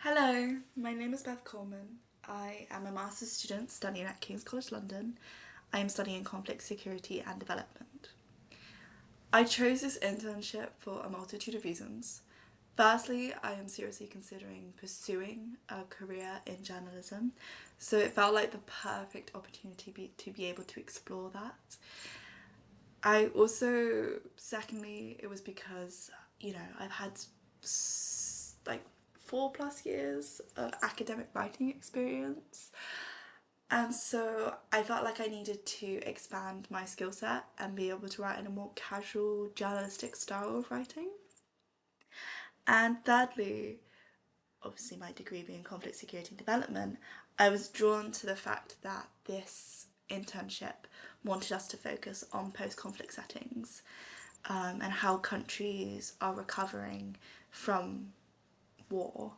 Hello, my name is Beth Coleman. I am a master's student studying at King's College London. I am studying conflict security and development. I chose this internship for a multitude of reasons. Firstly, I am seriously considering pursuing a career in journalism, so it felt like the perfect opportunity to be able to explore that. I also, secondly, it was because, I've had like 4+ years of academic writing experience. And so I felt like I needed to expand my skill set and be able to write in a more casual, journalistic style of writing. And thirdly, obviously my degree being conflict security and development, I was drawn to the fact that this internship wanted us to focus on post-conflict settings, and how countries are recovering from war,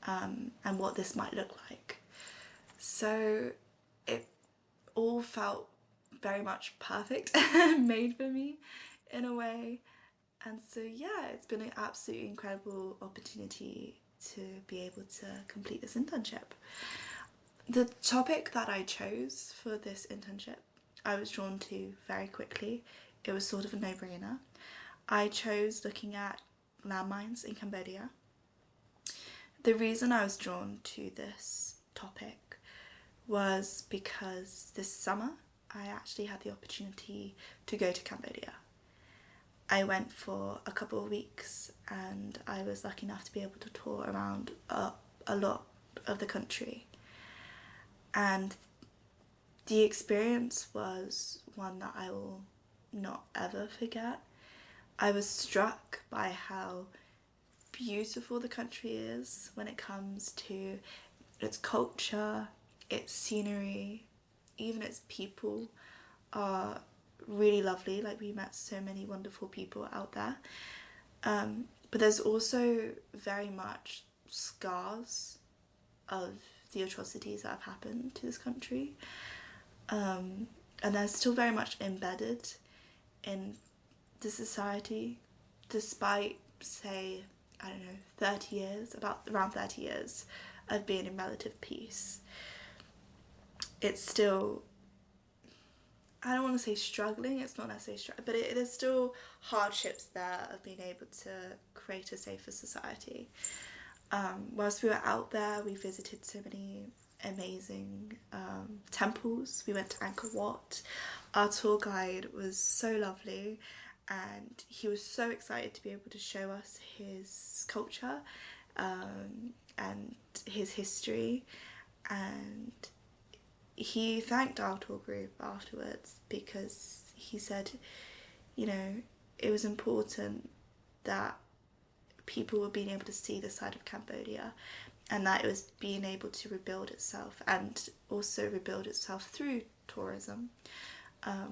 and what this might look like. So it all felt very much perfect made for me in a way. And so, yeah, it's been an absolutely incredible opportunity to be able to complete this internship. The topic that I chose for this internship, I was drawn to very quickly. It was sort of a no-brainer. I chose looking at landmines in Cambodia. The reason I was drawn to this topic was because this summer I actually had the opportunity to go to Cambodia. I went for a couple of weeks and I was lucky enough to be able to tour around a lot of the country. And the experience was one that I will not ever forget. I was struck by how beautiful the country is when it comes to its culture, its scenery, even its people are really lovely. Like, we met so many wonderful people out there. But there's also very much scars of the atrocities that have happened to this country. And they're still very much embedded in the society, despite, say, I don't know, 30 years, around 30 years of being in relative peace. It's still, I don't want to say struggling, it's not necessarily struggling, but there's still hardships there of being able to create a safer society. Whilst we were out there, we visited so many amazing temples. We went to Angkor Wat. Our tour guide was so lovely and he was so excited to be able to show us his culture, and his history, and he thanked our tour group afterwards because he said, it was important that people were being able to see the side of Cambodia and that it was being able to rebuild itself and also rebuild itself through tourism,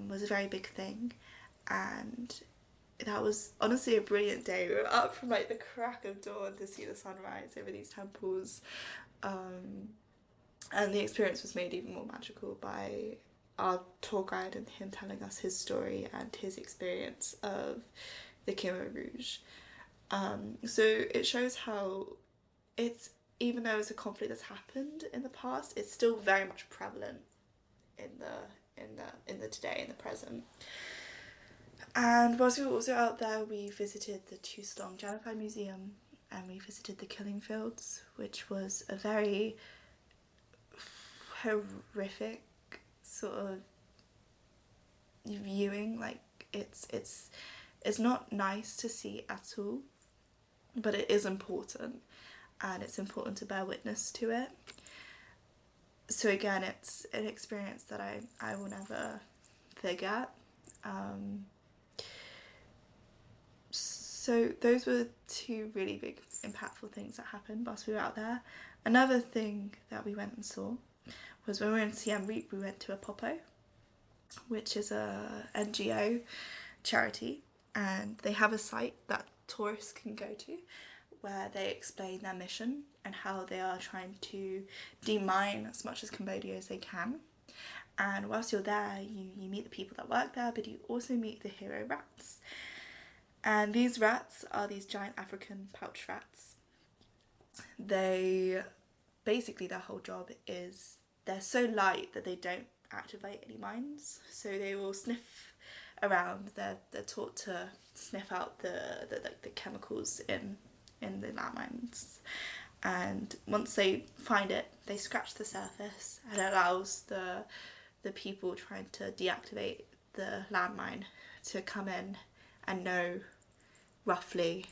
was a very big thing. And that was honestly a brilliant day. We were up from like the crack of dawn to see the sunrise over these temples. And the experience was made even more magical by our tour guide and him telling us his story and his experience of the Khmer Rouge. So it shows how it's, even though it's a conflict that's happened in the past, it's still very much prevalent in the today, in the present. And whilst we were also out there, we visited the Taskdal Genocide Museum and we visited the killing fields, which was a very horrific sort of viewing. Like, it's not nice to see at all, but it is important, and it's important to bear witness to it. So again, it's an experience that I will never forget. So those were two really big impactful things that happened whilst we were out there. Another thing that we went and saw was when we were in Siem Reap, we went to a Popo, which is a NGO charity, and they have a site that tourists can go to where they explain their mission and how they are trying to demine as much as Cambodia as they can. And whilst you're there, you meet the people that work there, but you also meet the hero rats. And these rats are these giant African pouch rats. They basically, their whole job is, they're so light that they don't activate any mines. So they will sniff around. They're taught to sniff out the chemicals in the landmines. And once they find it, they scratch the surface, and it allows the people trying to deactivate the landmine to come in and know roughly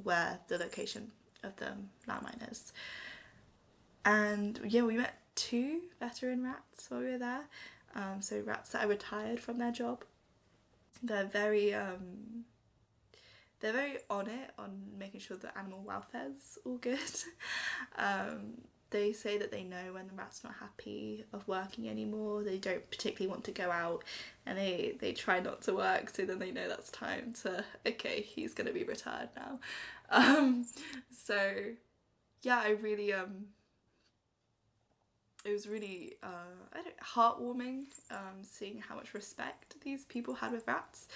where the location of the landmine is. And yeah, we met 2 veteran rats while we were there. So rats that are retired from their job. They're very they're very on it, on making sure that animal welfare's all good. They say that they know when the rat's not happy of working anymore. They don't particularly want to go out, and they try not to work, so then they know that's time to, okay, he's gonna be retired now. So yeah, I really it was really heartwarming, seeing how much respect these people had with rats.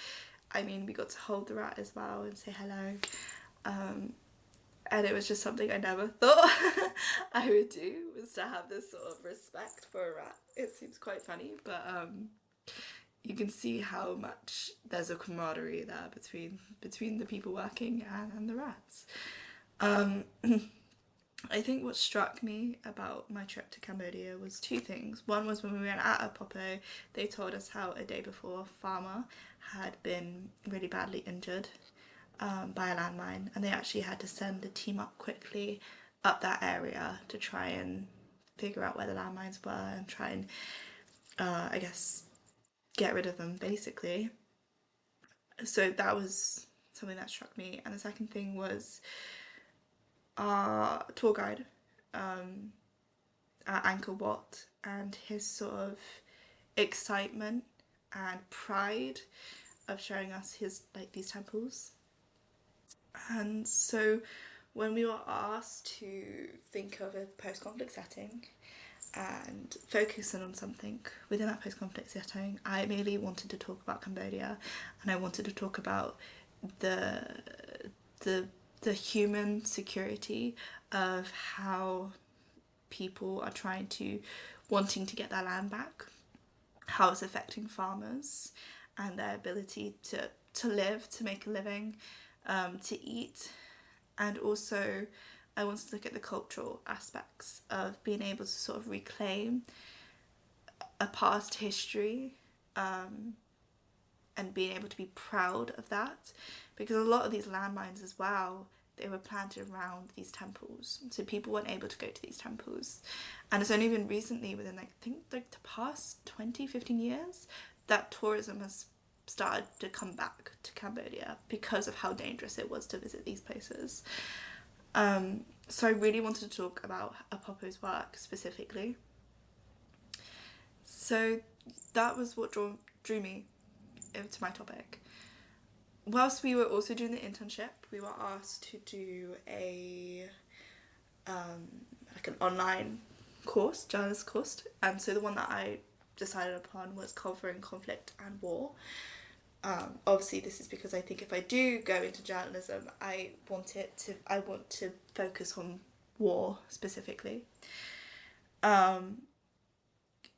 I mean, we got to hold the rat as well and say hello. And it was just something I never thought I would do, was to have this sort of respect for a rat. It seems quite funny, but you can see how much there's a camaraderie there between the people working and the rats. I think what struck me about my trip to Cambodia was 2 things. One was when we went at a popo, they told us how a day before a farmer had been really badly injured by a landmine, and they actually had to send a team up quickly up that area to try and figure out where the landmines were and try and, I guess, get rid of them, basically. So that was something that struck me. And the second thing was our tour guide at Angkor Wat, and his sort of excitement and pride of showing us his, like, these temples. And so when we were asked to think of a post-conflict setting and focus in on something within that post-conflict setting, I immediately wanted to talk about Cambodia, and I wanted to talk about the the human security of how people are wanting to get their land back, how it's affecting farmers and their ability to live, to make a living, to eat. And also I wanted to look at the cultural aspects of being able to sort of reclaim a past history, and being able to be proud of that, because a lot of these landmines as well, they were planted around these temples, so people weren't able to go to these temples. And it's only been recently, within I think the past 20-15 years, that tourism has started to come back to Cambodia because of how dangerous it was to visit these places. So I really wanted to talk about Apopo's work specifically. So that was what drew me into my topic. Whilst we were also doing the internship, we were asked to do like an online course, journalist course, and so the one that I decided upon was covering conflict and war. Obviously, this is because I think if I do go into journalism, I want to focus on war specifically.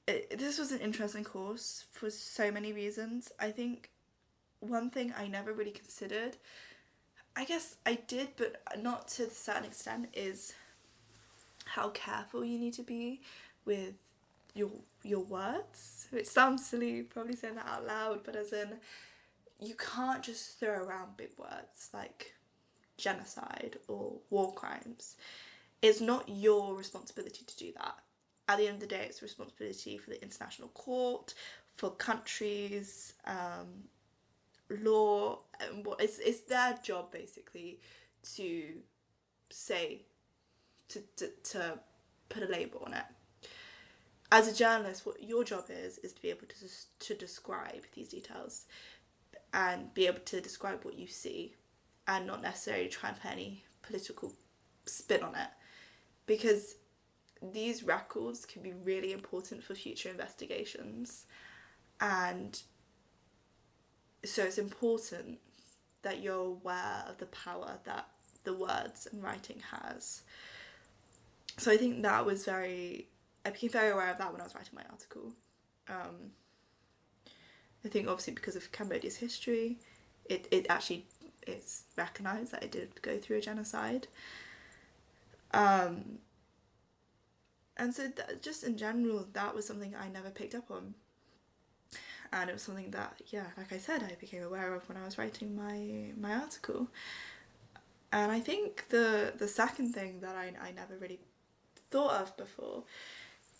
This was an interesting course for so many reasons. I think one thing I never really considered, I guess I did, but not to a certain extent, is how careful you need to be with your words. Which sounds silly, probably saying that out loud, but as in, you can't just throw around big words like genocide or war crimes. It's not your responsibility to do that. At the end of the day, it's a responsibility for the international court, for countries, law, and what it's their job basically to say, to put a label on it. As a journalist, what your job is to be able to describe these details and be able to describe what you see, and not necessarily try and put any political spin on it, because these records can be really important for future investigations. And so it's important that you're aware of the power that the words and writing has. So I think that was I became very aware of that when I was writing my article. I think obviously because of Cambodia's history, it actually it's recognised that it did go through a genocide. Um, and so just in general, that was something I never picked up on. And it was something that, yeah, like I said, I became aware of when I was writing my article. And I think the second thing that I never really thought of before,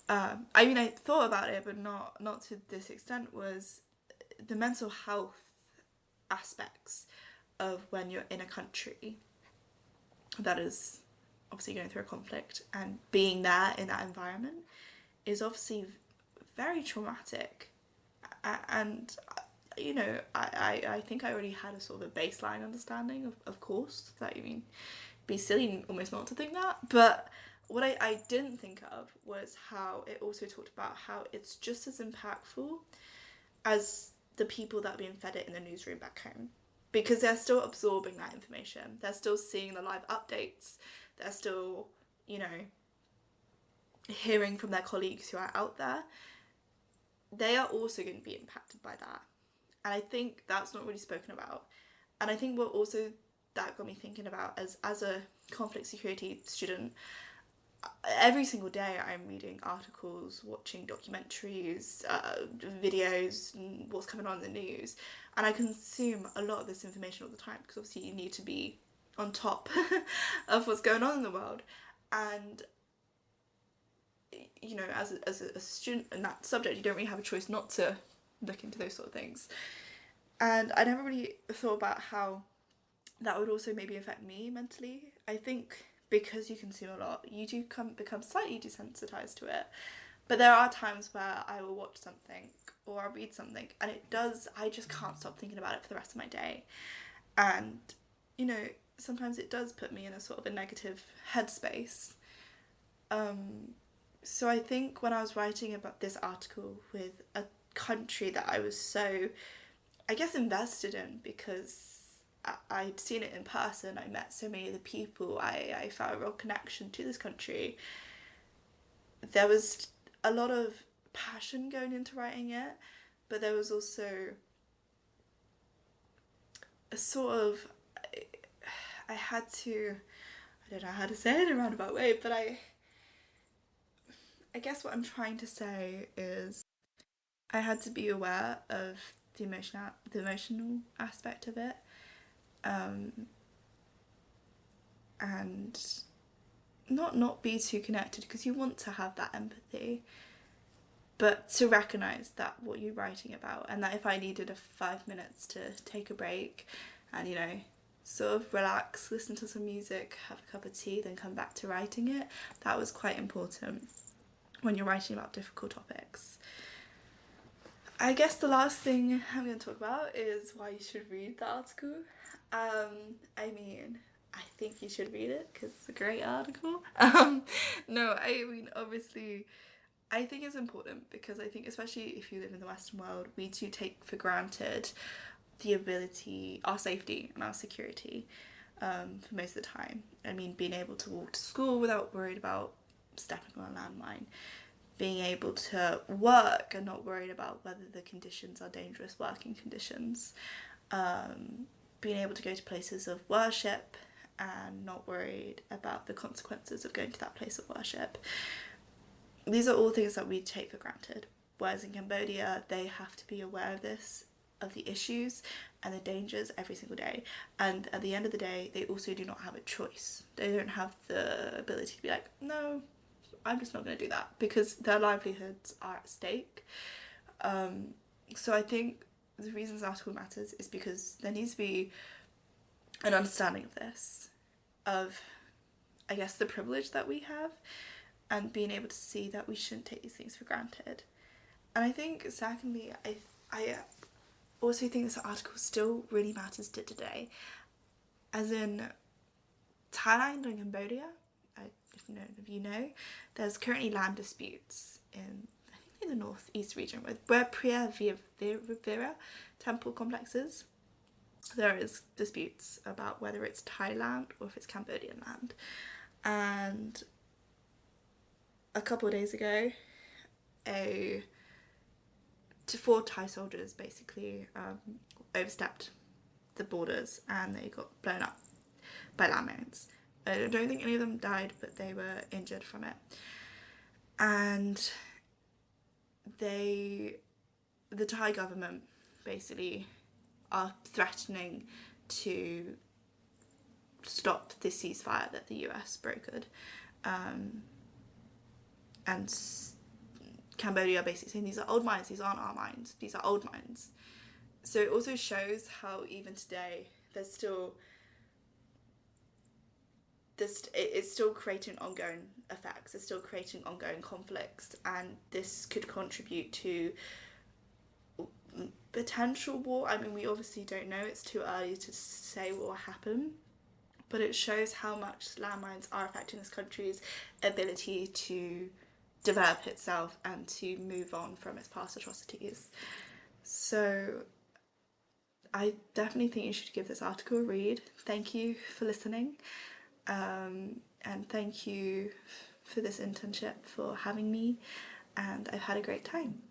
I mean, I thought about it, but not to this extent, was the mental health aspects of when you're in a country that is obviously going through a conflict, and being there in that environment is obviously very traumatic. And you know, I think I already had a sort of a baseline understanding of course, that, I mean, be silly almost not to think that, but what I didn't think of was how it also talked about how it's just as impactful as the people that are being fed it in the newsroom back home, because they're still absorbing that information, they're still seeing the live updates, they're still, you know, hearing from their colleagues who are out there. They are also going to be impacted by that, and I think that's not really spoken about. And I think what also that got me thinking about, as a conflict security student, every single day I'm reading articles, watching documentaries, videos, what's coming on in the news, and I consume a lot of this information all the time, because obviously you need to be on top of what's going on in the world. And you know, as a student in that subject, you don't really have a choice not to look into those sort of things. And I never really thought about how that would also maybe affect me mentally. I think because you consume a lot, you do become slightly desensitized to it. But there are times where I will watch something or I'll read something, and it does, I just can't stop thinking about it for the rest of my day. And, you know, sometimes it does put me in a sort of a negative headspace. So I think when I was writing about this article with a country that I was so, I guess, invested in, because I'd seen it in person, I met so many of the people, I felt a real connection to this country. There was a lot of passion going into writing it, but there was also a sort of, I had to, I don't know how to say it in a roundabout way, but I guess what I'm trying to say is I had to be aware of the emotional aspect of it, um, and not be too connected, because you want to have that empathy, but to recognize that what you're writing about, and that if I needed a 5 minutes to take a break and, you know, sort of relax, listen to some music, have a cup of tea, then come back to writing it, that was quite important when you're writing about difficult topics. I guess the last thing I'm going to talk about is why you should read the article. I mean, I think you should read it because it's a great article. No, I mean, obviously, I think it's important, because I think, especially if you live in the Western world, we do take for granted the ability, our safety and our security, for most of the time. I mean, being able to walk to school without worried about stepping on a landmine, being able to work and not worried about whether the conditions are dangerous working conditions, being able to go to places of worship and not worried about the consequences of going to that place of worship. These are all things that we take for granted. Whereas in Cambodia, they have to be aware of this, of the issues and the dangers every single day. And at the end of the day, they also do not have a choice. They don't have the ability to be like, no, I'm just not going to do that, because their livelihoods are at stake. So I think the reason this article matters is because there needs to be an understanding of this, of, I guess, the privilege that we have, and being able to see that we shouldn't take these things for granted. And I think, secondly, I also think this article still really matters to today. As in, Thailand and Cambodia, if none of you know, there's currently land disputes in, I think, in the northeast region, where Priya Vira temple complexes. There is disputes about whether it's Thai land or if it's Cambodian land. And a couple of days ago, four Thai soldiers basically overstepped the borders and they got blown up by landmines. I don't think any of them died, but they were injured from it. And the Thai government basically are threatening to stop the ceasefire that the US brokered. And Cambodia basically saying these are old mines, these aren't our mines, these are old mines. So it also shows how even today there's still this, it's still creating ongoing effects, it's still creating ongoing conflicts, and this could contribute to potential war. I mean, we obviously don't know, it's too early to say what will happen, but it shows how much landmines are affecting this country's ability to develop itself and to move on from its past atrocities. So I definitely think you should give this article a read. Thank you for listening, and thank you for this internship, for having me, and I've had a great time.